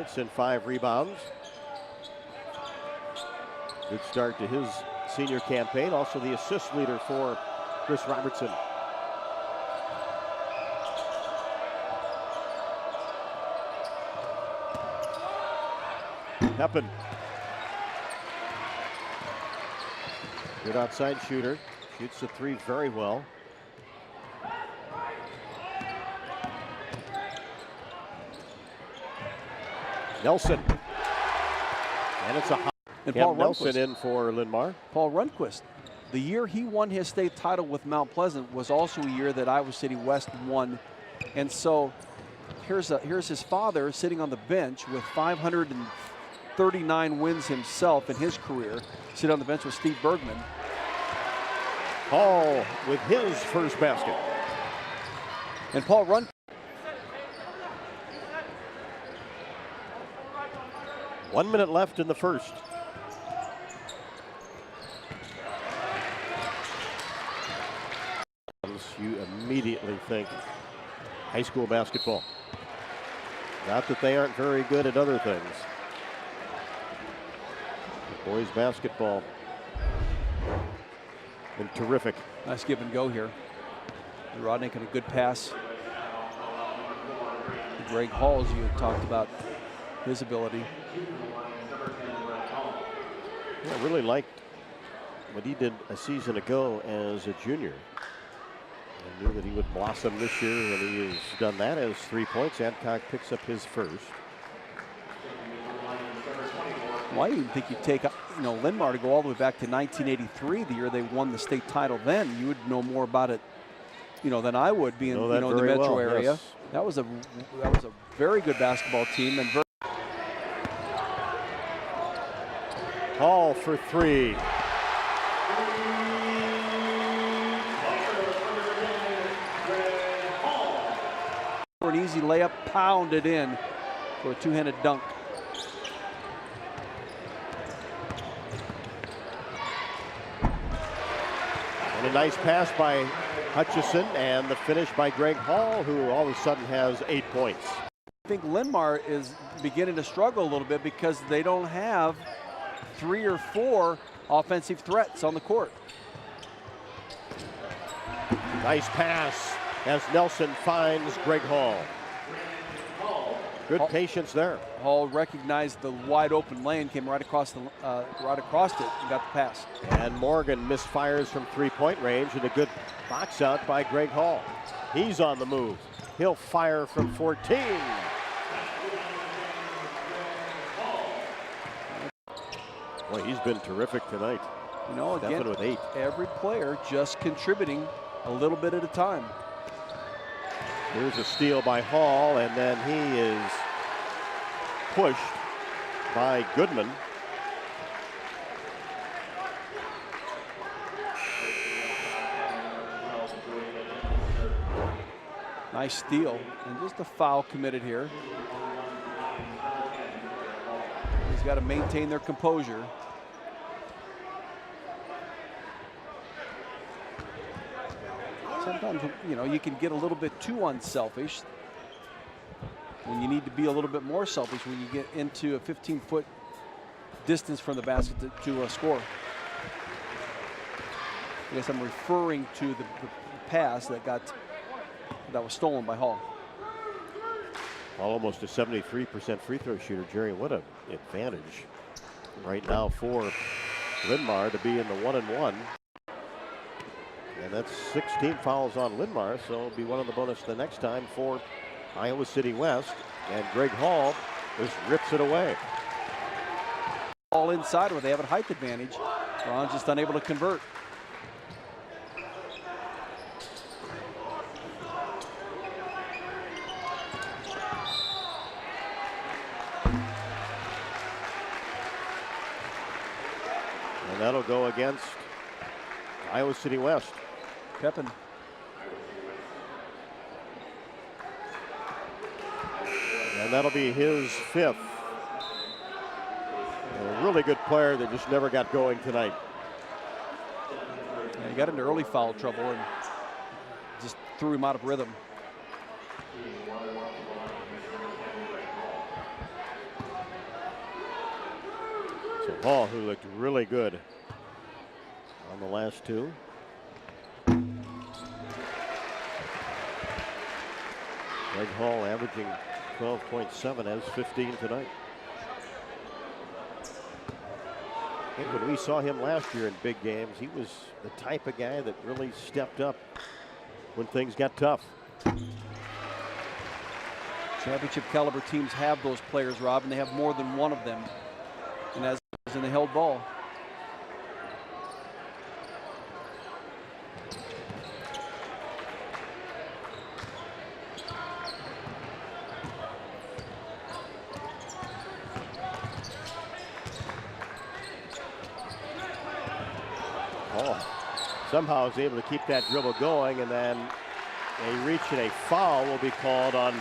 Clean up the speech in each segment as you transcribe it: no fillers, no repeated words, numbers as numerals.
points and 5 rebounds. Good start to his senior campaign. Also the assist leader for Chris Robertson. Pepin. Good outside shooter. Shoots the 3 very well. Nelson. And it's a hot. And Paul Nelson Rundquist in for Linn-Mar. Paul Rundquist. The year he won his state title with Mount Pleasant was also a year that Iowa City West won. And so here's his father sitting on the bench with 539 wins himself in his career. Sitting on the bench with Steve Bergman. Paul with his first basket. And Paul Rundquist. 1 minute left in the first. You immediately think high school basketball. Not that they aren't very good at other things. Boys basketball been terrific. Nice give and go here. Rodnick and a good pass. Greg Hall, as you had talked about his ability. I really liked what he did a season ago as a junior. I knew that he would blossom this year, and he has done that as 3 points. Adcock picks up his first. Well, I even think you'd take, Linn-Mar to go all the way back to 1983, the year they won the state title. Then you would know more about it, than I would, being in the metro area. Yes. That was a very good basketball team and very. Hall for 3. For an easy layup, pounded in for a two-handed dunk. And a nice pass by Hutchison, and the finish by Greg Hall, who all of a sudden has 8 points. I think Linn-Mar is beginning to struggle a little bit because they don't have 3 or 4 offensive threats on the court. Nice pass as Nelson finds Greg Hall. Good patience there. Hall recognized the wide open lane, came right across it, and got the pass. And Morgan misfires from 3-point range, and a good box out by Greg Hall. He's on the move. He'll fire from 14. Boy, he's been terrific tonight. Again, with 8. Every player just contributing a little bit at a time. Here's a steal by Hall, and then he is pushed by Goodman. Nice steal, and just a foul committed here. He's got to maintain their composure. Sometimes, you can get a little bit too unselfish when you need to be a little bit more selfish when you get into a 15-foot distance from the basket to score. I guess I'm referring to the pass that was stolen by Hall. Almost a 73% free throw shooter, Jerry. What an advantage right now for Linn-Mar to be in the 1-and-1. And that's 16 fouls on Linn-Mar, so it'll be one on the bonus the next time for Iowa City West. And Greg Hall just rips it away. All inside where they have a height advantage. Brown's just unable to convert. And that'll go against Iowa City West. Pepin. And that'll be his 5th. And a really good player that just never got going tonight. He got into early foul trouble and just threw him out of rhythm. So Hall, who looked really good on the last two. Greg Hall averaging 12.7, has 15 tonight. I think when we saw him last year in big games, he was the type of guy that really stepped up when things got tough. Championship caliber teams have those players, Rob, and they have more than one of them. And as in the held ball. Somehow is able to keep that dribble going, and then a reach and a foul will be called on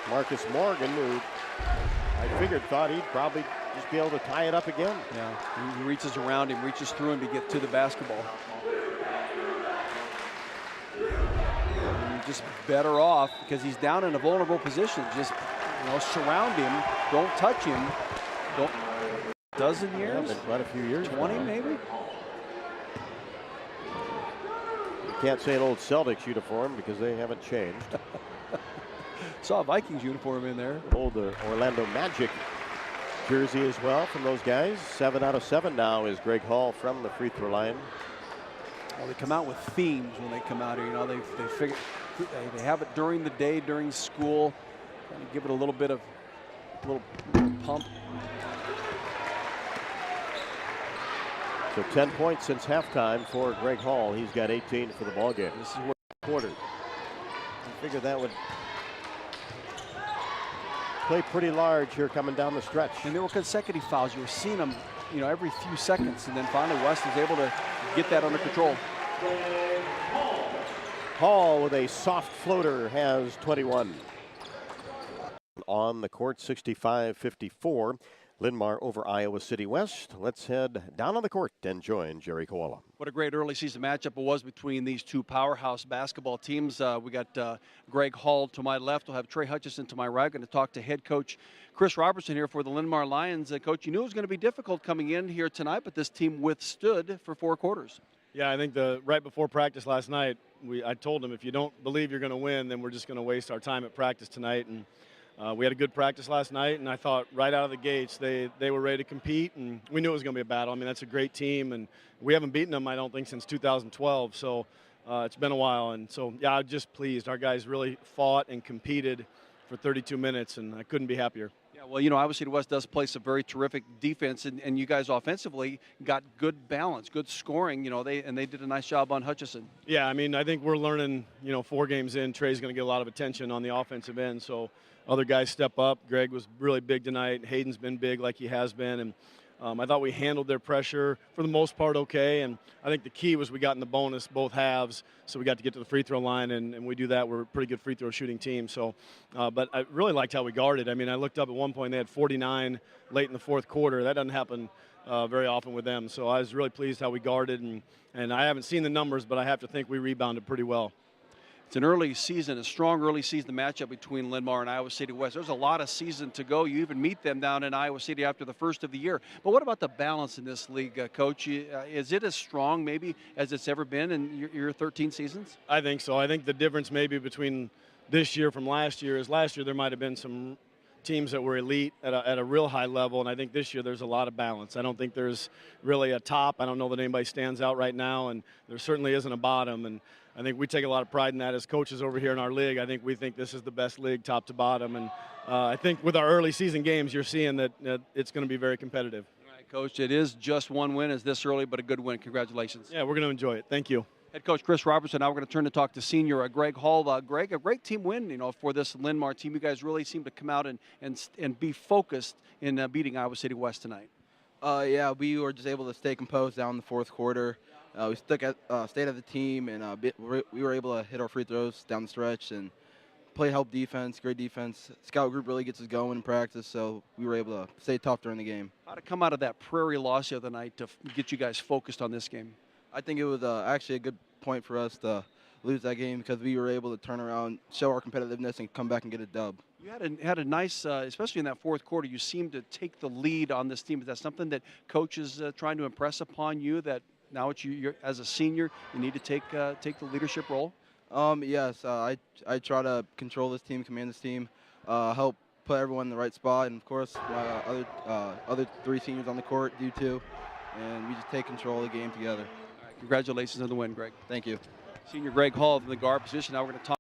Marcus Morgan, who I figured thought he'd probably just be able to tie it up again. Yeah, he reaches around him, reaches through him to get to the basketball. And you're just better off because he's down in a vulnerable position. Just surround him, don't touch him. Don't. Dozen years? Yeah, been quite a few years. 20 now. maybe. Can't say an old Celtics uniform because they haven't changed. Saw a Vikings uniform in there. Old Orlando Magic jersey as well from those guys. 7 out of 7 now is Greg Hall from the free throw line. Well, they come out with themes when they come out here. They figure they have it during the day, during school, kind of give it a little bit of little pump. So 10 points since halftime for Greg Hall. He's got 18 for the ball game. This is what Quartered. I figured that would play pretty large here coming down the stretch. And there were consecutive fouls. You were seeing them, every few seconds, and then finally West was able to get that under control. Hall with a soft floater has 21. On the court, 65-54. Linn-Mar over Iowa City West. Let's head down on the court and join Jerry Koala. What a great early season matchup it was between these two powerhouse basketball teams. We got Greg Hall to my left. We'll have Trey Hutchison to my right. Going to talk to head coach Chris Robertson here for the Linn-Mar Lions. Coach, you knew it was going to be difficult coming in here tonight, but this team withstood for 4 quarters. Yeah, I think right before practice last night, I told them if you don't believe you're going to win, then we're just going to waste our time at practice tonight. And we had a good practice last night, and I thought right out of the gates they were ready to compete, and we knew it was going to be a battle. I mean, that's a great team, and we haven't beaten them, I don't think, since 2012. So it's been a while, and so, yeah, I'm just pleased. Our guys really fought and competed for 32 minutes, and I couldn't be happier. Yeah, well, Iowa City West does play some very terrific defense, and you guys offensively got good balance, good scoring. They did a nice job on Hutchison. Yeah, I mean, I think we're learning, 4 games in, Trey's going to get a lot of attention on the offensive end, so other guys step up. Greg was really big tonight. Hayden's been big like he has been, and I thought we handled their pressure for the most part okay, and I think the key was we got in the bonus both halves, so we got to get to the free throw line, and we do that. We're a pretty good free throw shooting team. So, but I really liked how we guarded. I mean, I looked up at one point, they had 49 late in the fourth quarter. That doesn't happen very often with them, so I was really pleased how we guarded, and I haven't seen the numbers, but I have to think we rebounded pretty well. It's an early season, a strong early season matchup between Linn-Mar and Iowa City West. There's a lot of season to go. You even meet them down in Iowa City after the first of the year. But what about the balance in this league, Coach? Is it as strong maybe as it's ever been in your 13 seasons? I think so. I think the difference maybe between this year from last year is last year there might have been some teams that were elite at a real high level, and I think this year there's a lot of balance. I don't think there's really a top. I don't know that anybody stands out right now, and there certainly isn't a bottom, and I think we take a lot of pride in that as coaches over here in our league. I think we think this is the best league top to bottom, and I think with our early season games you're seeing that it's going to be very competitive. All right, Coach, it is just one win as this early, but a good win. Congratulations. Yeah, we're going to enjoy it. Thank you. Head coach Chris Robertson. Now we're going to turn to talk to senior Greg Hall. Greg, a great team win, for this Linn-Mar team. You guys really seem to come out and be focused in beating Iowa City West tonight. Yeah, we were just able to stay composed down in the fourth quarter. We stayed at the team, and we were able to hit our free throws down the stretch and play help defense, great defense. Scout group really gets us going in practice, so we were able to stay tough during the game. How to come out of that Prairie loss the other night to get you guys focused on this game? I think it was actually a good point for us to lose that game because we were able to turn around, show our competitiveness, and come back and get a dub. You had a nice, especially in that fourth quarter. You seemed to take the lead on this team. Is that something that coach is trying to impress upon you? That now you're as a senior, you need to take the leadership role. Yes, I try to control this team, command this team, help put everyone in the right spot, and of course my other three seniors on the court do too, and we just take control of the game together. All right, congratulations on the win, Greg. Thank you. Senior Greg Hall in the guard position. Now we're going to talk.